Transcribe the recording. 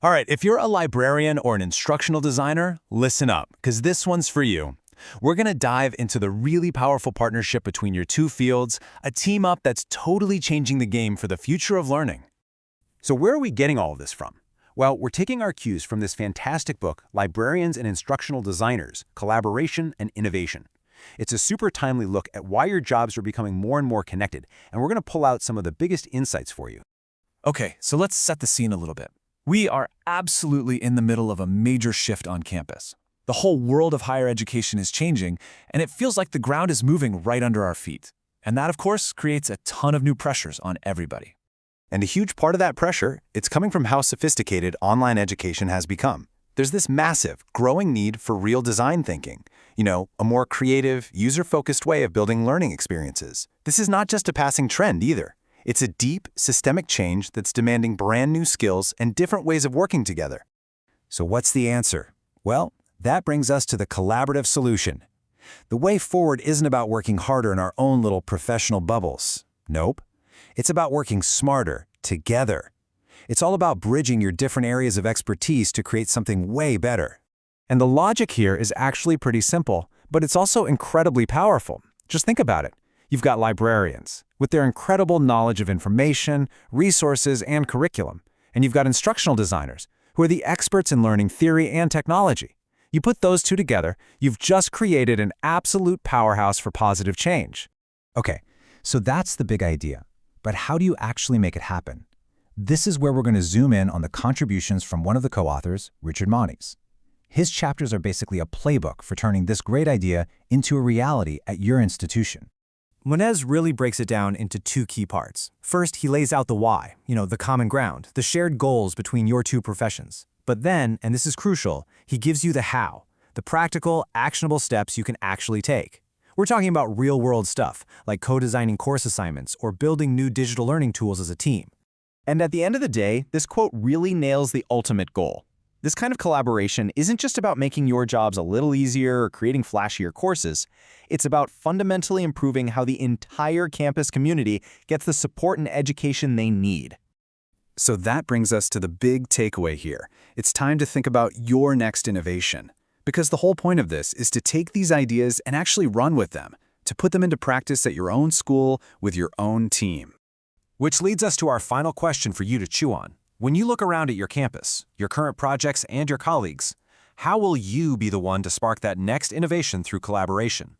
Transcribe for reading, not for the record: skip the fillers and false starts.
All right, if you're a librarian or an instructional designer, listen up, because this one's for you. We're going to dive into the really powerful partnership between your two fields, a team up that's totally changing the game for the future of learning. So where are we getting all of this from? Well, we're taking our cues from this fantastic book, Librarians and Instructional Designers, Collaboration and Innovation. It's a super timely look at why your jobs are becoming more and more connected, and we're going to pull out some of the biggest insights for you. Okay, so let's set the scene a little bit. We are absolutely in the middle of a major shift on campus. The whole world of higher education is changing, and it feels like the ground is moving right under our feet. And that, of course, creates a ton of new pressures on everybody. And a huge part of that pressure, it's coming from how sophisticated online education has become. There's this massive, growing need for real design thinking. A more creative, user-focused way of building learning experiences. This is not just a passing trend either. It's a deep, systemic change that's demanding brand new skills and different ways of working together. So what's the answer? Well, that brings us to the collaborative solution. The way forward isn't about working harder in our own little professional bubbles. Nope. It's about working smarter, together. It's all about bridging your different areas of expertise to create something way better. And the logic here is actually pretty simple, but it's also incredibly powerful. Just think about it. You've got librarians, with their incredible knowledge of information, resources, and curriculum. And you've got instructional designers, who are the experts in learning theory and technology. You put those two together, you've just created an absolute powerhouse for positive change. Okay, so that's the big idea. But how do you actually make it happen? This is where we're going to zoom in on the contributions from one of the co-authors, Richard Moniz. His chapters are basically a playbook for turning this great idea into a reality at your institution. Moniz really breaks it down into two key parts. First, he lays out the why, the common ground, the shared goals between your two professions. But then, and this is crucial, he gives you the how, the practical, actionable steps you can actually take. We're talking about real-world stuff, like co-designing course assignments or building new digital learning tools as a team. And at the end of the day, this quote really nails the ultimate goal. This kind of collaboration isn't just about making your jobs a little easier or creating flashier courses. It's about fundamentally improving how the entire campus community gets the support and education they need. So that brings us to the big takeaway here. It's time to think about your next innovation. Because the whole point of this is to take these ideas and actually run with them, to put them into practice at your own school with your own team. Which leads us to our final question for you to chew on. When you look around at your campus, your current projects, and your colleagues, how will you be the one to spark that next innovation through collaboration?